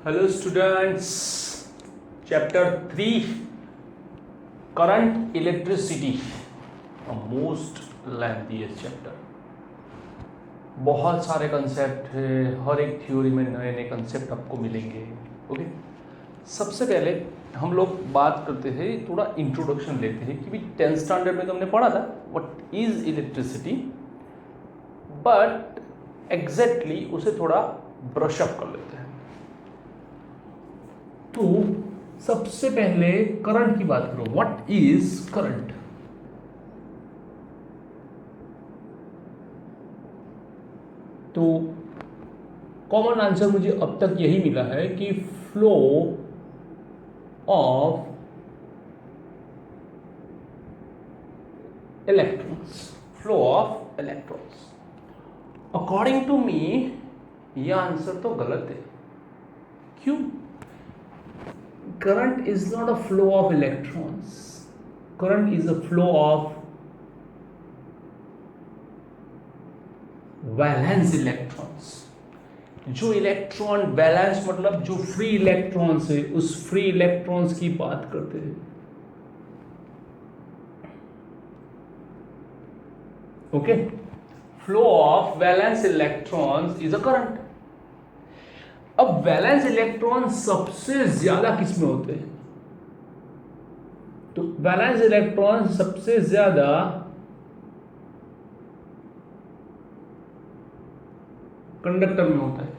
Hello students, chapter 3 current electricity, a most lengthiest chapter. बहुत सारे concept है, हर एक थ्योरी में नए नए कंसेप्ट आपको मिलेंगे. ओके, सबसे पहले हम लोग बात करते हैं, थोड़ा इंट्रोडक्शन लेते हैं कि भी 10th स्टैंडर्ड में तो हमने पढ़ा था what is electricity, but exactly उसे थोड़ा ब्रश अप कर लेते हैं. तो सबसे पहले करंट की बात करो. What is current? तो कॉमन आंसर मुझे अब तक यही मिला है कि flow of electrons. Flow of electrons. According to me यह आंसर तो गलत है. क्यों? Current is not a flow of electrons. Current is a flow of valence electrons. जो इलेक्ट्रॉन बैलेंस मतलब जो फ्री इलेक्ट्रॉन्स है, उस फ्री इलेक्ट्रॉन्स की बात करते हैं. Okay, flow of valence electrons is a current. अब वैलेंस इलेक्ट्रॉन सबसे ज्यादा किस में होते हैं? तो वैलेंस इलेक्ट्रॉन सबसे ज्यादा कंडक्टर में होता है.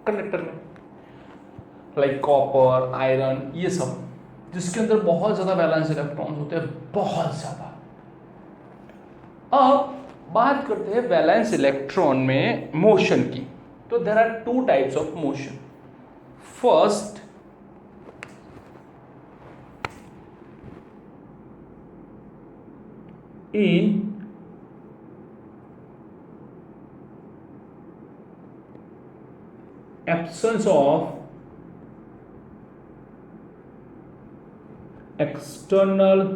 कंडक्टर में लाइक कॉपर, आयरन, ये सब जिसके अंदर बहुत ज्यादा वैलेंस इलेक्ट्रॉन्स होते हैं, बहुत ज्यादा. अब बात करते हैं वैलेंस इलेक्ट्रॉन में मोशन की. So there are two types of motion. First, in absence of external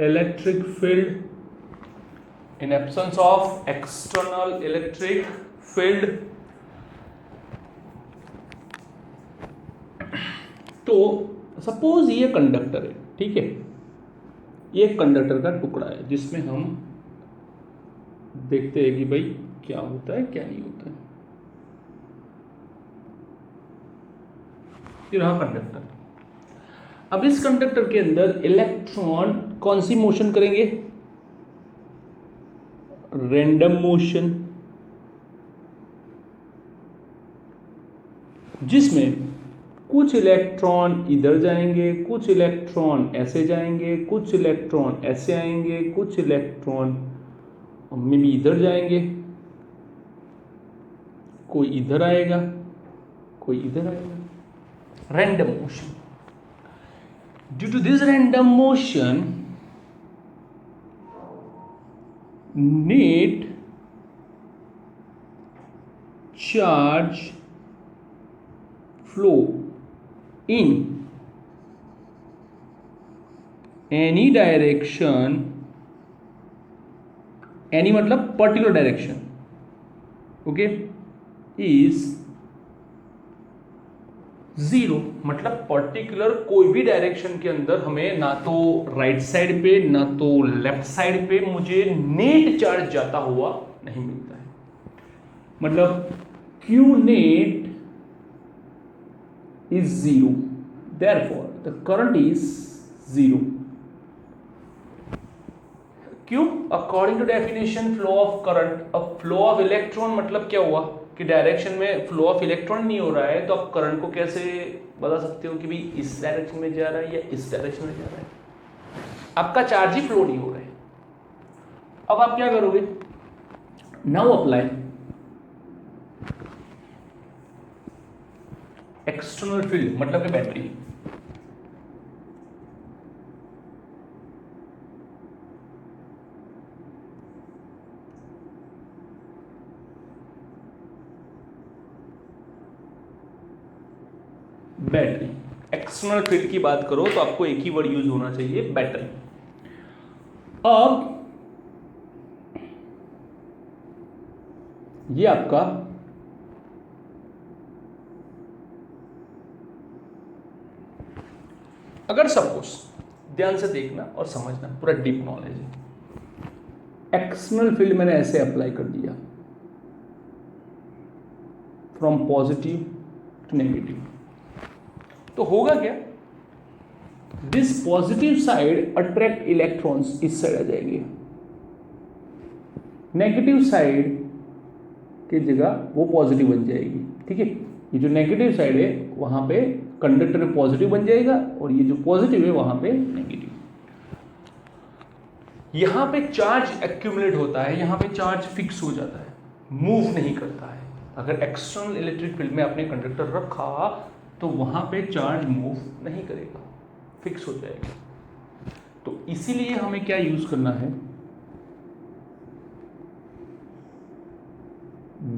electric field, in absence of external electric field, तो सपोज ये कंडक्टर है, ठीक है, ये कंडक्टर का टुकड़ा है जिसमें हम देखते हैं कि भाई क्या होता है क्या नहीं होता है. ये रहा कंडक्टर. अब इस कंडक्टर के अंदर इलेक्ट्रॉन कौन सी मोशन करेंगे? रैंडम मोशन, जिसमें कुछ इलेक्ट्रॉन इधर जाएंगे, कुछ इलेक्ट्रॉन ऐसे जाएंगे, कुछ इलेक्ट्रॉन ऐसे आएंगे, कुछ इलेक्ट्रॉन में भी इधर जाएंगे, कोई इधर आएगा, कोई इधर आएगा. Random motion. Due to this random motion, net charge flow in any direction, any मतलब particular direction, okay, is zero. मतलब पर्टिकुलर कोई भी डायरेक्शन के अंदर हमें ना तो राइट साइड पे ना तो लेफ्ट साइड पे मुझे नेट चार्ज जाता हुआ नहीं मिलता है. मतलब Q net is zero, therefore the current is zero. क्यों? According to definition flow of current. अब फ्लो ऑफ इलेक्ट्रॉन मतलब क्या हुआ कि डायरेक्शन में फ्लो ऑफ इलेक्ट्रॉन नहीं हो रहा है, तो आप करंट को कैसे बता सकते हो कि भी इस डायरेक्शन में जा रहा है या इस डायरेक्शन में जा रहा है? आपका चार्ज ही फ्लो नहीं हो रहा है. अब आप क्या करोगे? नाउ अप्लाई एक्सटर्नल फील्ड, मतलब कि बैटरी. बैटरी. एक्सटर्नल फील्ड की बात करो तो आपको एक ही वर्ड यूज होना चाहिए, बैटरी. अब ये आपका अगर सपोज, ध्यान से देखना और समझना, पूरा डीप नॉलेज है, एक्सटर्नल फील्ड मैंने ऐसे अप्लाई कर दिया फ्रॉम पॉजिटिव टू नेगेटिव, तो होगा क्या, this positive side attract electrons, इस साइड आ जाएंगे, नेगेटिव साइड की जगह वो पॉजिटिव बन जाएगी, ठीक है। ये जो नेगेटिव साइड है वहां पे कंडक्टर में पॉजिटिव बन जाएगा और ये जो पॉजिटिव है वहां पे नेगेटिव। यहां पे चार्ज एक्यूमुलेट होता है, यहां पे चार्ज फिक्स हो जाता है, मूव नहीं करता है। अगर एक्सटर्नल इलेक्ट्रिक फील्ड में आपने कंडक्टर रखा तो वहां पे चार्ज मूव नहीं करेगा, फिक्स हो जाएगा। तो इसीलिए हमें क्या यूज करना है,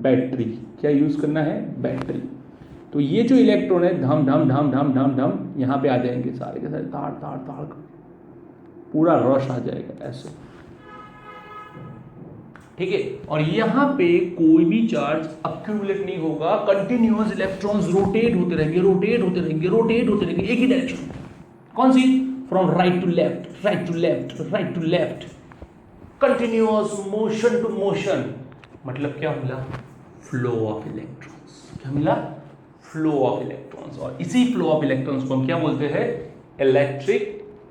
बैटरी। क्या यूज करना है, बैटरी। तो ये जो इलेक्ट्रॉन है धम धम धम धम धम धम यहाँ पे आ जाएंगे सारे के सारे, ताड़ ताड़ ताड़, पूरा रश आ जाएगा ऐसे, ठीक है। और यहाँ पे कोई भी चार्ज अक्यूमुलेट नहीं होगा, कंटिन्यूअस इलेक्ट्रॉन्स रोटेट होते रहेंगे, रोटेट होते रहेंगे, रोटेट होते रहेंगे, एक ही डायरेक्शन। कौन सी, from right to left, right to left, right to left, continuous motion to motion. मतलब क्या मिला, फ्लो ऑफ इलेक्ट्रॉन्स। क्या मिला, फ्लो ऑफ इलेक्ट्रॉन्स। और इसी फ्लो ऑफ इलेक्ट्रॉन्स को हम क्या बोलते हैं, इलेक्ट्रिक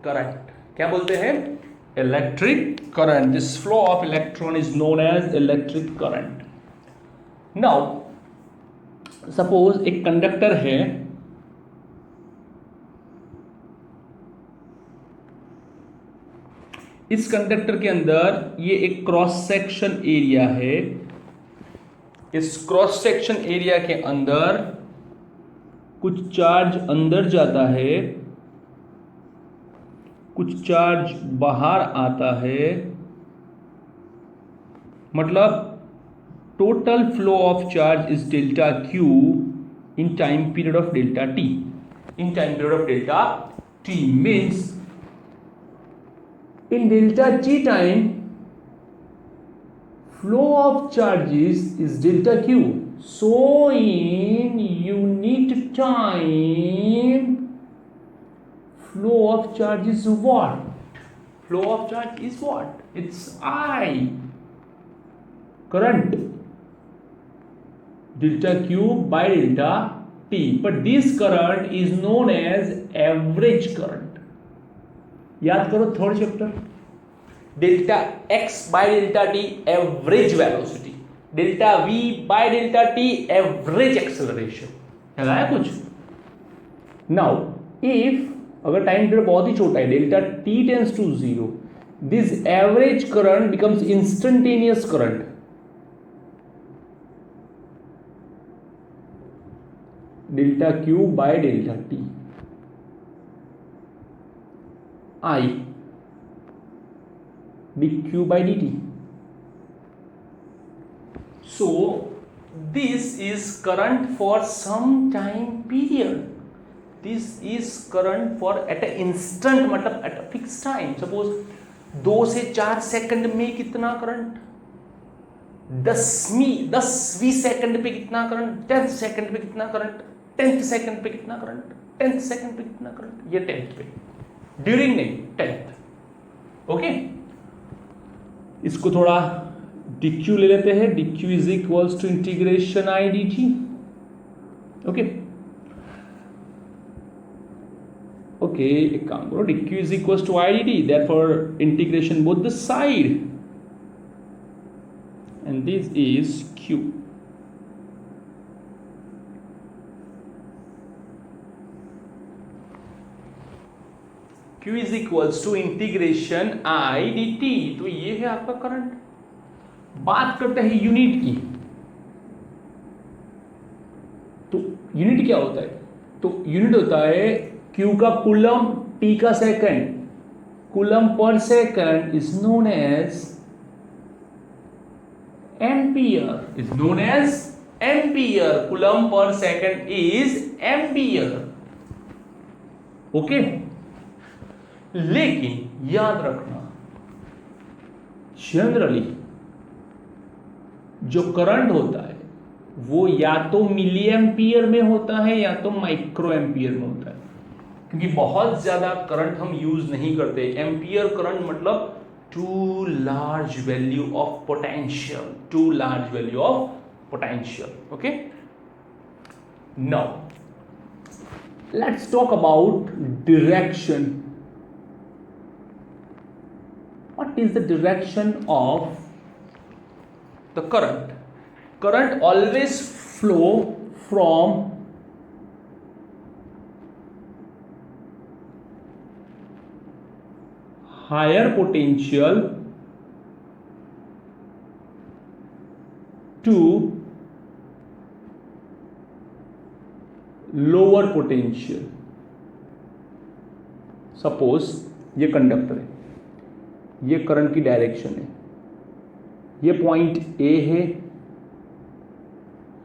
करंट। क्या बोलते हैं, electric current. This flow of electron is known as electric current. Now suppose एक कंडक्टर है, इस कंडक्टर के अंदर ये एक क्रॉस सेक्शन एरिया है, इस क्रॉस सेक्शन एरिया के अंदर कुछ चार्ज अंदर जाता है, कुछ चार्ज बाहर आता है, मतलब total flow of charge is delta Q in time period of delta T. In time period of delta T means in delta t time flow of charges is delta q. So in unit time flow of charge is what? Flow of charge is what? It's I, current, delta q by delta t. But this current is known as average current. याद करो third chapter, delta x by delta t average velocity, delta v by delta t average acceleration. याद आया कुछ? Now if अगर time period बहुत ही छोटा है, delta t tends to zero, this average current becomes instantaneous current. Delta q by delta t I dq by dt. So this is current for some time period. This is current for at an instant, मतलब at a fixed time. Suppose 2 से 4 second में कितना current, 10वीं second पे कितना current, 10th second पे कितना current, 10th second पे कितना करंट, 10th सेकंड पे कितना करंट, ये 10th पे, ड्यूरिंग नहीं 10th। ओके, इसको थोड़ा dq ले लेते हैं, dq is equals to integration i dt। Okay okay, एक काम करो, dq is equals to i dt, therefore integration both the side and this is q। Q is equals to integration I dt। तो ये है आपका current. बात करते हैं यूनिट की, तो यूनिट क्या होता है, तो यूनिट होता है Q का कूलम, T का second, coulomb per second is known as ampere, is known as ampere, coulomb per second is ampere. Okay, लेकिन याद रखना जनरली जो करंट होता है वो या तो मिली एम्पियर में होता है या तो माइक्रो एम्पियर में होता है। क्योंकि बहुत ज्यादा करंट हम यूज नहीं करते। एम्पियर करंट मतलब too large value of potential, too large value of potential. Okay, now let's talk about direction. What is the direction of the current? Current always flow from higher potential to lower potential। सपोज ये conductor है, ये current की direction है, ये point A है,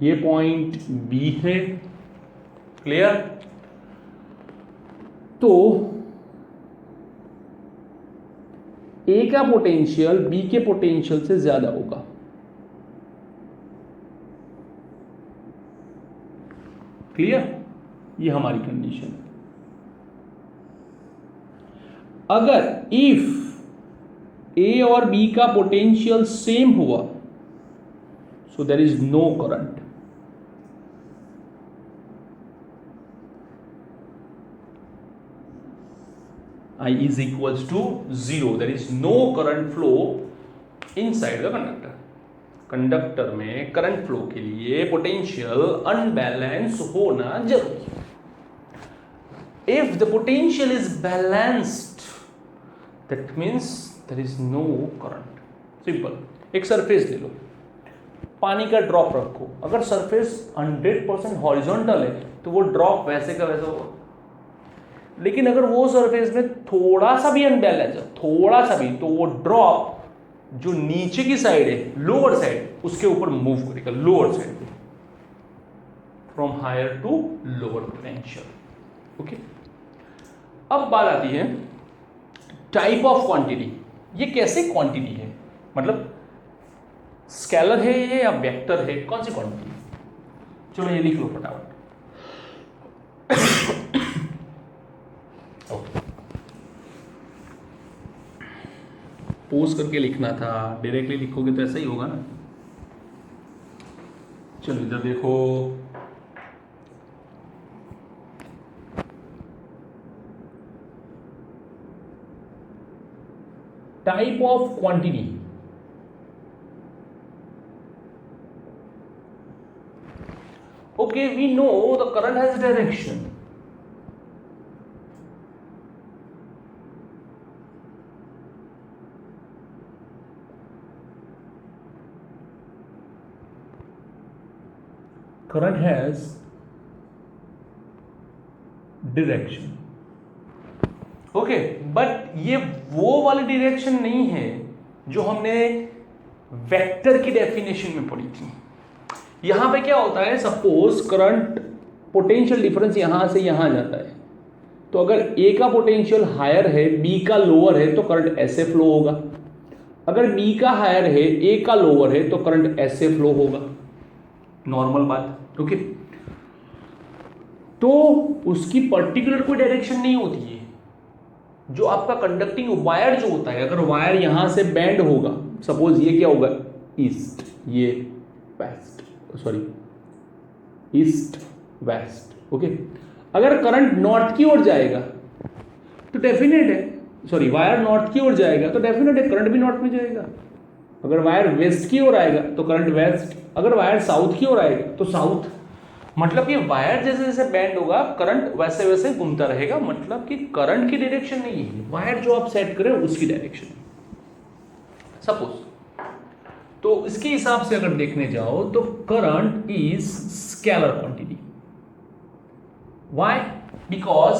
ये point B है। क्लियर? तो ए का पोटेंशियल बी के पोटेंशियल से ज्यादा होगा। क्लियर? ये हमारी कंडीशन है। अगर इफ ए और बी का पोटेंशियल सेम हुआ, so there is no current. I is equals to 0, there is no current flow inside the conductor। Conductor में करंट फ्लो के लिए पोटेंशियल अनबैलेंस होना जरूरी है। If the potential is balanced, that means there is no current. Simple, एक surface ले लो, पानी का ड्रॉप रखो, अगर सरफेस 100% हॉरिजॉन्टल है तो वो ड्रॉप वैसे का वैसा होगा। लेकिन अगर वो सरफेस में थोड़ा सा भी अनबैलेंस है, थोड़ा सा भी, तो वो ड्रॉप जो नीचे की साइड है, लोअर साइड, उसके ऊपर मूव करेगा, lower side, from higher to lower potential. Okay, अब बात आती है टाइप ऑफ क्वांटिटी। ये कैसे क्वांटिटी है, मतलब स्केलर है ये या वेक्टर है, कौन सी क्वांटिटी? चलो ये लिख लो फटाफट। पोज करके लिखना था, डायरेक्टली लिखोगे तो ऐसा ही होगा ना। चलो इधर देखो, type of quantity. Okay, we know the current has direction. current has direction। Okay, but ये वो वाली डायरेक्शन नहीं है जो हमने वेक्टर की डेफिनेशन में पढ़ी थी। यहां पे क्या होता है, सपोज करंट पोटेंशियल डिफरेंस यहां से यहां जाता है, तो अगर ए का पोटेंशियल हायर है, बी का लोअर है, तो करंट ऐसे फ्लो होगा। अगर बी का हायर है, ए का लोअर है, तो करंट ऐसे फ्लो होगा। नॉर्मल बात। ओके, तो उसकी पर्टिकुलर कोई डायरेक्शन नहीं होती है। जो आपका कंडक्टिंग वायर जो होता है, अगर वायर यहां से बैंड होगा, सपोज ये क्या होगा, ईस्ट, ये west, sorry east west. Okay, अगर करंट नॉर्थ की ओर जाएगा तो डेफिनेट है, सॉरी वायर नॉर्थ की ओर जाएगा तो डेफिनेट है करंट भी नॉर्थ में जाएगा। अगर वायर वेस्ट की ओर आएगा तो करंट वेस्ट, अगर वायर साउथ की ओर आएगा तो साउथ। मतलब कि वायर जैसे जैसे बैंड होगा, करंट वैसे वैसे घूमता रहेगा। मतलब कि करंट की डायरेक्शन नहीं है, वायर जो आप सेट करें उसकी डायरेक्शन है। सपोज, तो इसके हिसाब से अगर देखने जाओ तो current is scalar quantity. Why? Because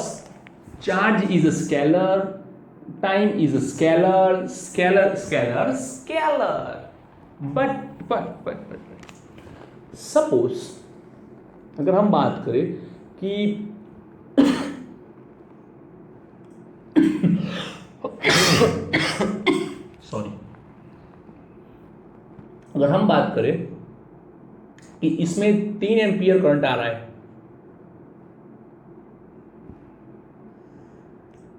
charge is a scalar, time is a scalar, scalar scalar scalar. But suppose अगर हम बात करें कि सॉरी, अगर हम बात करें कि इसमें 3 एम्पियर करंट आ रहा है,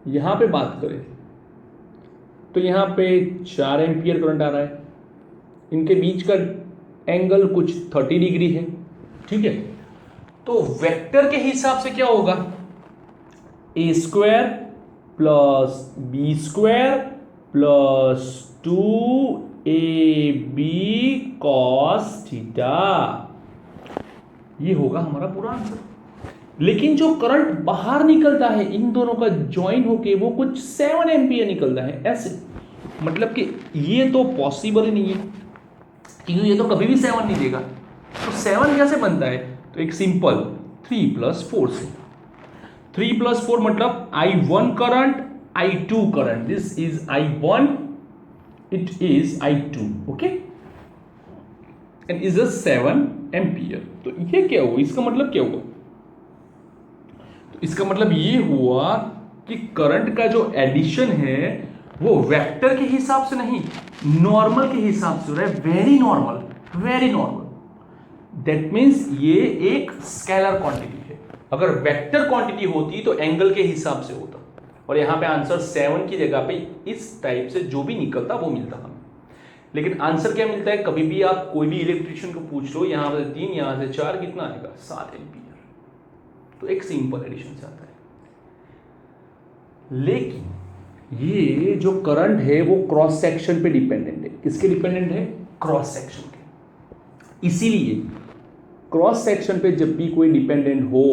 यहां पे बात करें तो यहां पे 4 एम्पियर करंट आ रहा है, इनके बीच का एंगल कुछ 30 डिग्री है, ठीक है। तो वेक्टर के हिसाब से क्या होगा, A square plus B square plus 2ab cos theta, ये होगा हमारा पूरा आंसर। लेकिन जो करंट बाहर निकलता है इन दोनों का ज्वाइन होके वो कुछ 7 एम्पियर निकलता है ऐसे, मतलब कि ये तो पॉसिबल ही नहीं है क्योंकि ये तो कभी भी 7 नहीं देगा। तो 7 कैसे बनता है, तो एक सिंपल 3 + 4 से। 3 + 4 मतलब I1 current I2 current, this is I1, it is I2, okay, and is a 7 ampere. तो ये क्या हुआ, इसका मतलब क्या हुआ, तो इसका मतलब ये हुआ कि करंट का जो एडिशन है वो वेक्टर के हिसाब से नहीं, नॉर्मल के हिसाब से हो रहा है, very normal, very normal. That means ये एक स्केलर क्वांटिटी है। अगर वेक्टर क्वांटिटी होती तो एंगल के हिसाब से होता, और यहां पे आंसर 7 की जगह पे इस टाइप से जो भी निकलता वो मिलता हमें। लेकिन आंसर क्या मिलता है, कभी भी आप कोई भी इलेक्ट्रिशियन को पूछ लो, यहां से 3 यहां से 4 कितना आएगा, 7 एम्पियर। तो एक सिंपल एडिशन से आता है। लेकिन ये जो करंट है वो क्रॉस सेक्शन पे डिपेंडेंट है। किसके डिपेंडेंट है, क्रॉस सेक्शन के। इसीलिए क्रॉस सेक्शन पे जब भी कोई डिपेंडेंट हो,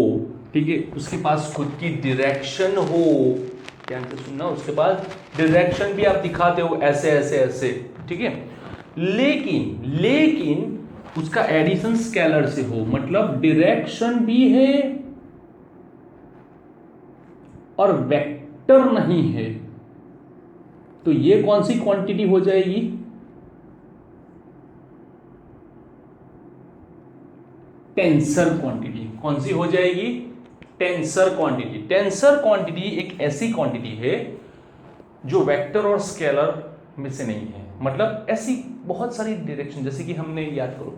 ठीक है, उसके पास खुद की डायरेक्शन हो, ध्यान से सुनना, उसके पास डायरेक्शन भी आप दिखाते हो ऐसे ऐसे ऐसे, ठीक है, लेकिन उसका एडिशन स्केलर से हो, मतलब डायरेक्शन भी है और वेक्टर नहीं है, तो ये कौन सी क्वांटिटी हो जाएगी, टेंसर क्वांटिटी। कौन सी हो जाएगी, टेंसर क्वांटिटी। टेंसर क्वांटिटी एक ऐसी क्वांटिटी है जो वेक्टर और स्केलर में से नहीं है। मतलब ऐसी बहुत सारी डायरेक्शन, जैसे कि हमने याद करो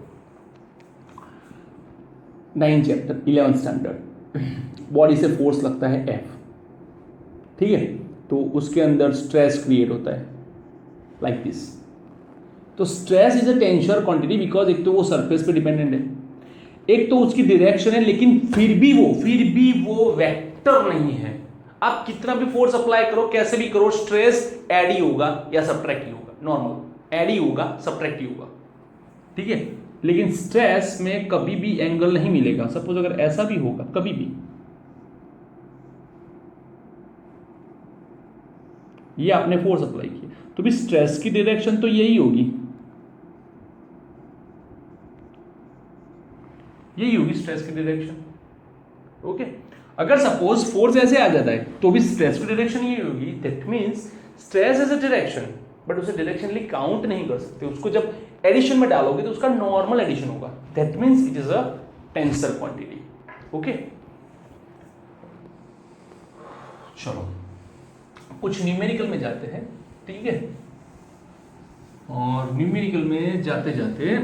9 चैप्टर 11 स्टैंडर्ड, बॉडी से फोर्स लगता है F, ठीक है, तो उसके अंदर स्ट्रेस क्रिएट होता है लाइक दिस। तो stress is a tensor quantity because एक तो वो सरफेस पे डिपेंडेंट है, एक तो उसकी डायरेक्शन है, लेकिन फिर भी वो वेक्टर नहीं है। आप कितना भी फोर्स अप्लाई करो, कैसे भी करो, स्ट्रेस ऐड ही होगा या सब्ट्रैक्ट ही होगा, नॉर्मल ऐड ही होगा, सब्ट्रैक्ट ही होगा, ठीक है। लेकिन स्ट्रेस में कभी भी एंगल नहीं मिलेगा। सपोज अगर ऐसा भी होगा, कभी भी ये आपने फोर्स अप्लाई किया तो भी स्ट्रेस की डायरेक्शन तो यही होगी, यही होगी स्ट्रेस की डायरेक्शन, ओके। अगर सपोज फोर्स ऐसे आ जाता है तो भी स्ट्रेस की डायरेक्शन यही होगी। That means stress is a direction, but उसे डायरेक्शनली काउंट नहीं कर सकते। उसको जब एडिशन में डालोगे तो उसका नॉर्मल एडिशन होगा। That means it is a tensor quantity, okay. चलो कुछ न्यूमेरिकल में जाते हैं, ठीक है। और न्यूमेरिकल में जाते जाते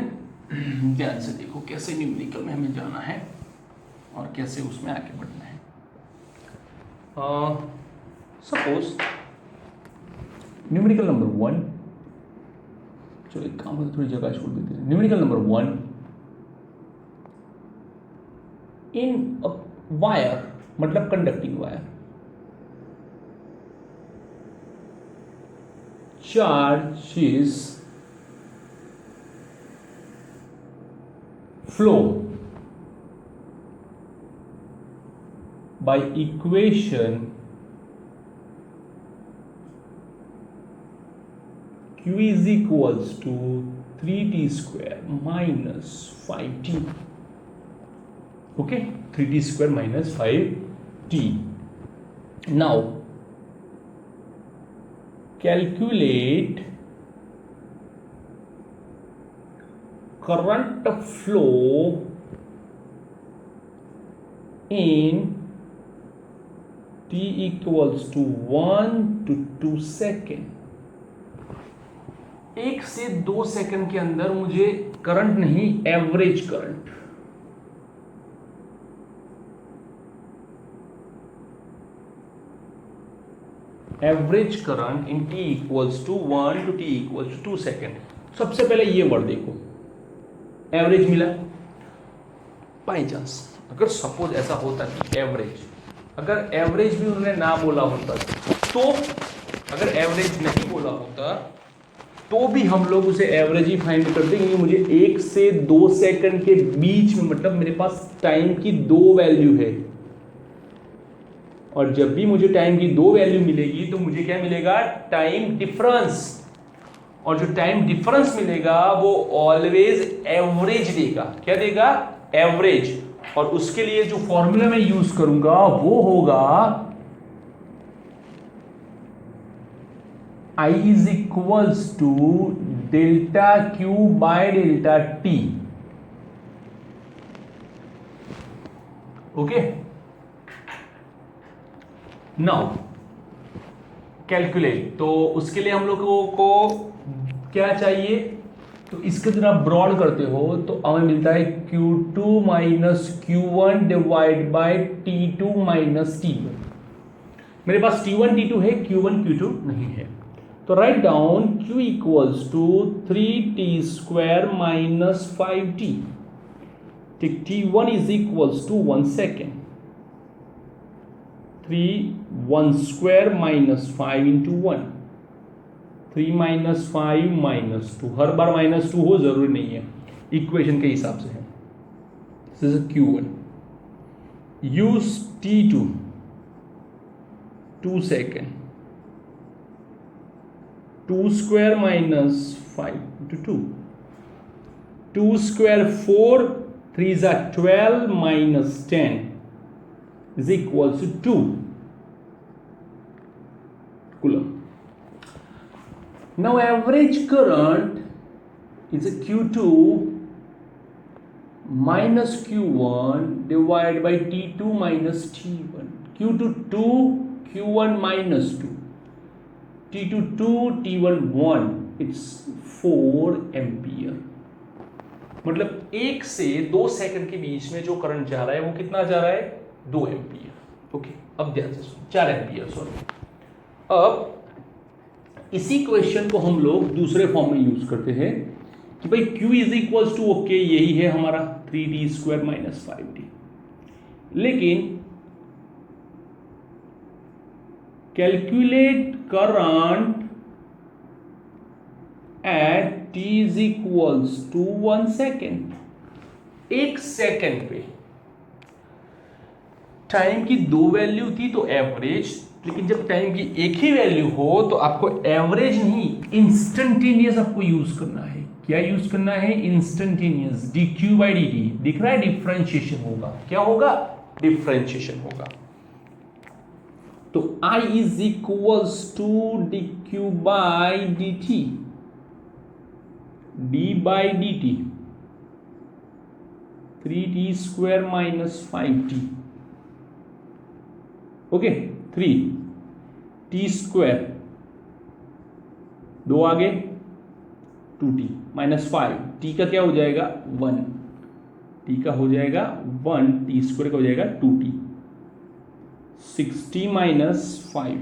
ध्यान से देखो कैसे न्यूमेरिकल में हमें जाना है और कैसे उसमें आगे बढ़ना है। सपोज न्यूमेरिकल नंबर 1, चलो एक काम करते थोड़ी जगह छोड़ देते हैं। Numerical number 1, in a wire, मतलब conducting wire, charge is flow by equation Q is equals to 3t square minus 5t, okay, 3t square minus 5t. Now calculate current flow in t equals to 1 to 2 second. 1 से 2 second के अंदर मुझे current नहीं, average current, average current in t equals to 1 to t equals to 2 second. सबसे पहले ये word देखो, average मिला। बाई चांस अगर सपोज ऐसा होता कि एवरेज, अगर एवरेज भी उन्होंने ना बोला होता तो, अगर एवरेज नहीं बोला होता तो भी हम लोग उसे एवरेज ही फाइंड कर देंगे। मुझे 1 से 2 सेकंड के बीच में, मतलब मेरे पास टाइम की 2 वैल्यू है, और जब भी मुझे टाइम की 2 वैल्यू मिलेगी तो मुझे क्या मिलेगा, टाइम डिफरेंस। और जो टाइम डिफरेंस मिलेगा वो ऑलवेज एवरेज देगा। क्या देगा, एवरेज। और उसके लिए जो फॉर्मूला मैं यूज करूंगा वो होगा I is equals to delta q by delta t. Okay, now calculate. तो उसके लिए हम लोगों को क्या चाहिए, तो इसके जरा ब्रॉड करते हो तो हमें मिलता है Q2 minus Q1 divide by T2 minus T1। मेरे पास T1 T2 है, Q1 Q2 नहीं है। तो write down Q equals to 3t square minus 5t। ठीक, T1 is equals to 1 second. 3 1 square minus 5 into 1, 3 minus 5 minus 2। हर बार minus 2 हो जरूरी नहीं है, इक्वेशन के हिसाब से है। This is Q1। Use T2 2 second, 2 square minus 5 into 2, 2 square 4, 3 जा 12 minus 10 is equals to 2 coulomb. Now average current is a Q2 minus Q1 divided by T2 minus T1. Q2 2, Q1 minus 2, T2 2, T1 1. It's 4 ampere. मतलब 1 से 2 second के बीच में जो current जा रहा है वो कितना जा रहा है, 2 एम्पियर। ओके, अब ध्यान से सुनो, 4 एम्पियर सॉरी। अब इसी क्वेश्चन को हम लोग दूसरे फॉर्म में यूज करते हैं कि भाई Q is equals to, okay यही है हमारा 3t स्क्वायर माइनस 5t, लेकिन calculate current at t is equals to 1 second. 1 second पे टाइम की 2 वैल्यू थी तो एवरेज, लेकिन जब टाइम की एक ही वैल्यू हो तो आपको एवरेज नहीं, इंस्टेंटेनियस आपको यूज करना है। क्या यूज करना है, इंस्टेंटेनियस। dq बाई dt दिख रहा है, डिफरेंशिएशन होगा। क्या होगा, डिफरेंशिएशन होगा। तो I is equals to dq by dt, d by dt 3t square minus 5t। Okay, 3t square, 2 आगे 2t माइनस 5, t का क्या हो जाएगा 1, t का हो जाएगा 1, t स्क्वायर का हो जाएगा 2t, 6t माइनस 5।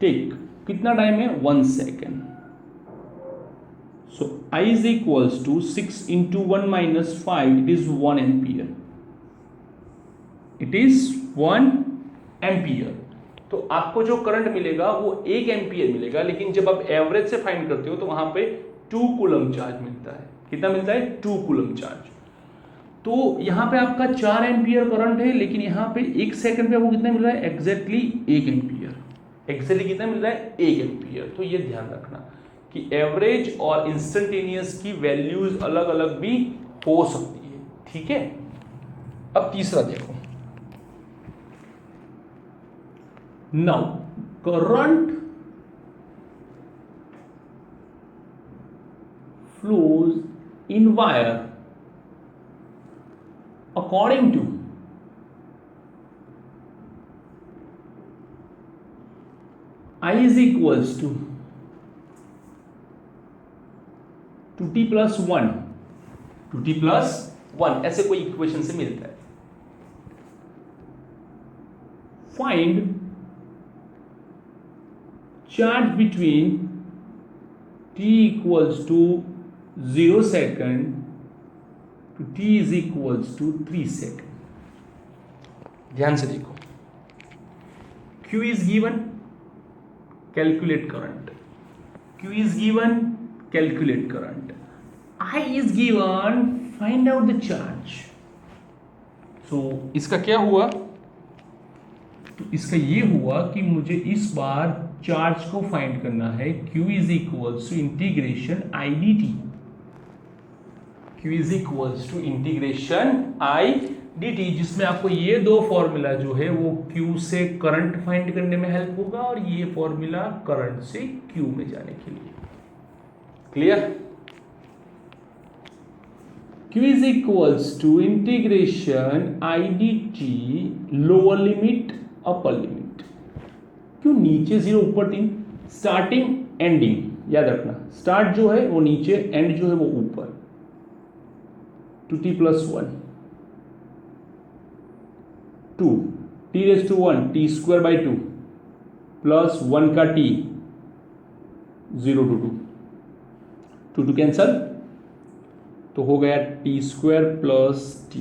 ठीक, कितना टाइम है, 1 second. So I is equals to 6 into 1 minus 5, it is 1 ampere. It is 1 ampere. तो आपको जो करंट मिलेगा वो 1 एम्पियर मिलेगा, लेकिन जब आप एवरेज से फाइंड करते हो तो वहां पे 2 कूलम चार्ज मिलता है। कितना मिलता है, 2 कूलम चार्ज। तो यहां पे आपका 4 एम्पियर करंट है, लेकिन यहां पे 1 सेकंड पे आपको कितना मिल रहा है, एग्जैक्टली 1 एम्पियर। एग्जैक्टली कितना मिल रहा है, 1 एम्पियर। तो ये ध्यान रखना कि एवरेज और इंस्टेंटेनियस की वैल्यूज अलग अलग भी हो सकती है। ठीक है, अब तीसरा देखो। Now current flows in wire according to I is equals to 2t plus 1, 2t plus 1 ऐसे कोई इक्वेशन से मिलता है। Find charge between t equals to 0 second to t is equals to 3 second। ध्यान से देखो, q is given, calculate current, q is given, calculate current, I is given, find out the charge। so इसका क्या हुआ, तो इसका ये हुआ कि मुझे इस बार चार्ज को फाइंड करना है। q is equals to integration I D T, q is equals to integration I D T, जिसमें आपको ये दो फॉर्मूला जो है वो q से करंट फाइंड करने में हेल्प होगा और ये फॉर्मूला करंट से q में जाने के लिए। Clear? q is equals to integration I D T, lower limit upper limit. क्यों नीचे 0 ऊपर 3, स्टार्टिंग एंडिंग याद रखना, स्टार्ट जो है वो नीचे, एंड जो है वो ऊपर। 2t + 1 2 t⁻⁴ t² प्लस 1 का t 0 to 2 2 कैंसल, तो हो गया t² plus t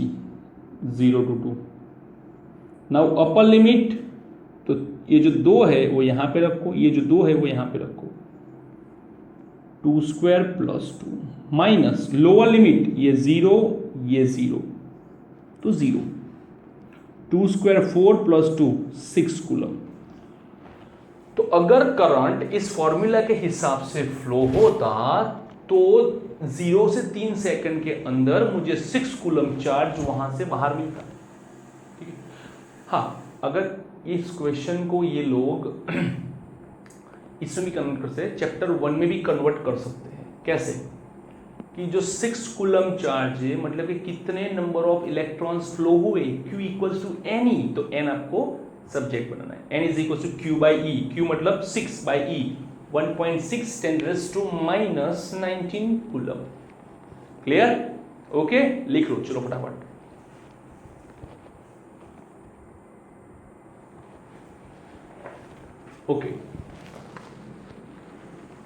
0 to 2। Now upper limit, तो ये जो 2 है वो यहां पे रखो, ये जो 2 है वो यहां पे रखो, 2² प्लस 2 माइनस लोअर लिमिट, ये 0 ये 0 तो 0, 2² 4 प्लस 2 6 कूलम। तो अगर करंट इस फॉर्मूला के हिसाब से फ्लो होता तो 0 से 3 सेकंड के अंदर मुझे 6 कूलम चार्ज वहां से बाहर मिलता। ठीक है, हाँ, अगर इस क्वेश्चन को ये लोग इसमें भी कन्वर्ट कर सकते हैं, चैप्टर 1 में भी कन्वर्ट कर सकते हैं। कैसे? कि जो 6 कूलम चार्ज है मतलब कि कितने नंबर ऑफ इलेक्ट्रॉन्स फ्लो हुए, q इक्वल्स टू n ही, तो n आपको सब्जेक्ट बनाना है। n is equals to q by e, q मतलब 6 by e, 1.6 × 10⁻⁹ coulomb. Clear? Okay, लिख लो चलो फटाफट। ओके,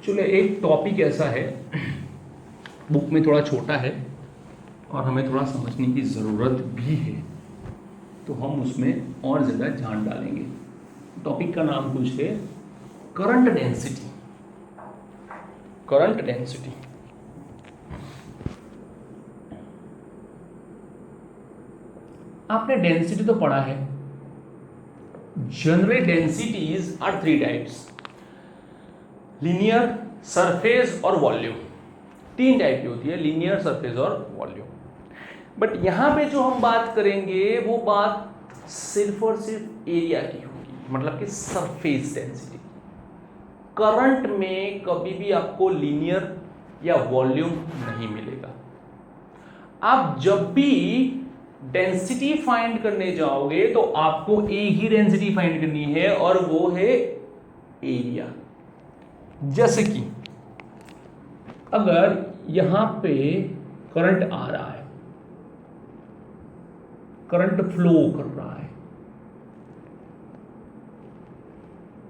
चलो एक टॉपिक ऐसा है, बुक में थोड़ा छोटा है और हमें थोड़ा समझने की ज़रूरत भी है, तो हम उसमें और ज़्यादा ध्यान डालेंगे। टॉपिक का नाम कुछ है करंट डेंसिटी। करंट डेंसिटी आपने डेंसिटी तो पढ़ा है। Generally densities are 3 types, linear, surface और वॉल्यूम। 3 टाइप की होती है, लीनियर, सरफेस और वॉल्यूम। बट यहां पे जो हम बात करेंगे वो बात सिर्फ और सिर्फ एरिया की होगी, मतलब कि सरफेस डेंसिटी। करंट में कभी भी आपको लीनियर या वॉल्यूम नहीं मिलेगा। आप जब भी डेंसिटी फाइंड करने जाओगे तो आपको एक ही डेंसिटी फाइंड करनी है और वो है एरिया। जैसे कि अगर यहां पे करंट आ रहा है, करंट फ्लो कर रहा है,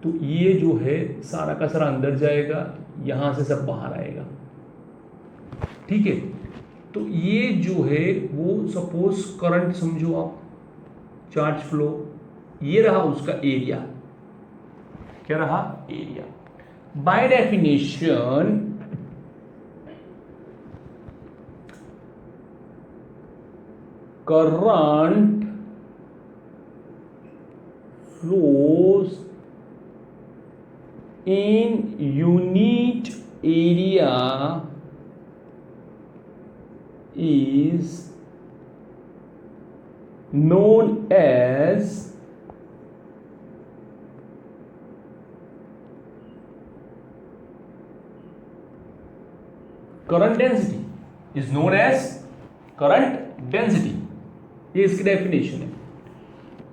तो ये जो है सारा का सारा अंदर जाएगा, यहां से सब बाहर आएगा। ठीक है, तो ये जो है वो सपोज करंट समझो आप, चार्ज फ्लो, ये रहा उसका एरिया। क्या रहा? Area. By definition current flows in unit area is known as current density, is known as current density। ये इसकी डेफिनेशन है।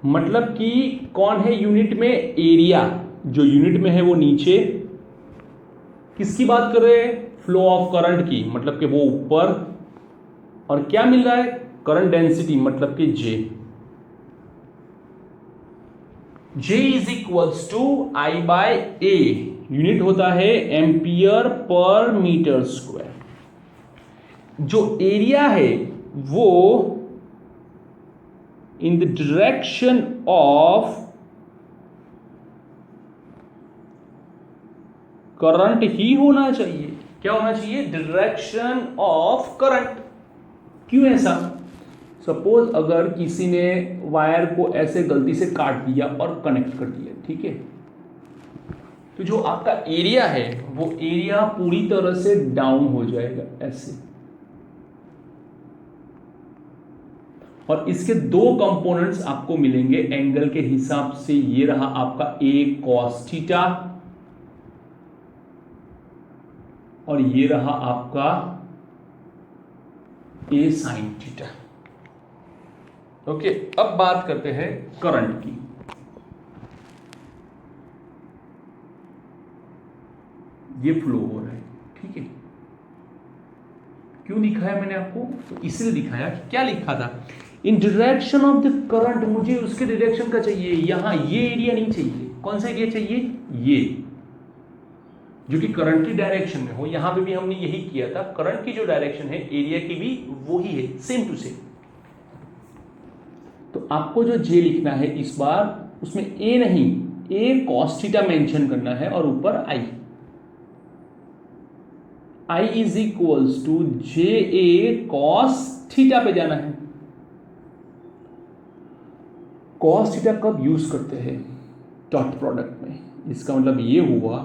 मतलब कि कौन है यूनिट में? एरिया। जो यूनिट में है वो नीचे, किसकी बात कर रहे हैं? फ्लो ऑफ करंट की, मतलब कि वो ऊपर, और क्या मिल रहा है? करंट डेंसिटी, मतलब कि J। J is equals to I by A। Unit होता है एम्पियर पर मीटर स्क्वायर। जो एरिया है वो in the direction of current ही होना चाहिए। क्या होना चाहिए? Direction of current. क्यों ऐसा? सपोज अगर किसी ने वायर को ऐसे गलती से काट दिया और कनेक्ट कर दिया, ठीक है, तो जो आपका एरिया है वो एरिया पूरी तरह से डाउन हो जाएगा ऐसे। और इसके दो कंपोनेंट्स आपको मिलेंगे एंगल के हिसाब से। ये रहा आपका ए कॉस थीटा और ये रहा आपका ए साइन थीटा। ओके, अब बात करते हैं करंट की। ये फ्लो हो रहा है, ठीक है। क्यों दिखाया मैंने आपको? तो इसलिए दिखाया कि क्या लिखा था, इन डायरेक्शन ऑफ द करंट। मुझे उसके डायरेक्शन का चाहिए, यहां ये एरिया नहीं चाहिए। कौन सा एरिया चाहिए? ये जो कि करंट की डायरेक्शन में हो। यहां पे भी हमने यही किया था, करंट की जो डायरेक्शन है एरिया की भी वही है, सेम टू सेम। तो आपको जो जे लिखना है इस बार, उसमें ए नहीं, ए कॉस थीटा मेंशन करना है और ऊपर आई। I is equals to J A cos theta पे जाना है। कॉस थीटा कब यूज करते हैं? डॉट प्रोडक्ट में। इसका मतलब ये हुआ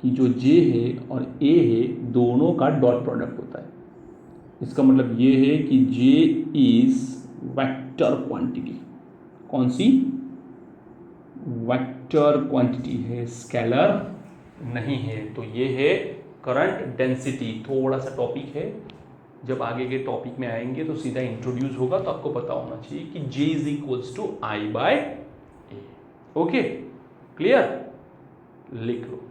कि जो जे है और ए है दोनों का डॉट प्रोडक्ट होता है। इसका मतलब ये है कि जे इज वेक्टर क्वांटिटी। कौन सी? वेक्टर क्वांटिटी है, स्केलर नहीं है। तो ये है करंट डेंसिटी। थोड़ा सा टॉपिक है, जब आगे के टॉपिक में आएंगे तो सीधा इंट्रोड्यूस होगा, तो आपको पता होना चाहिए कि J is equals to I by A. Okay, clear? लिख लो।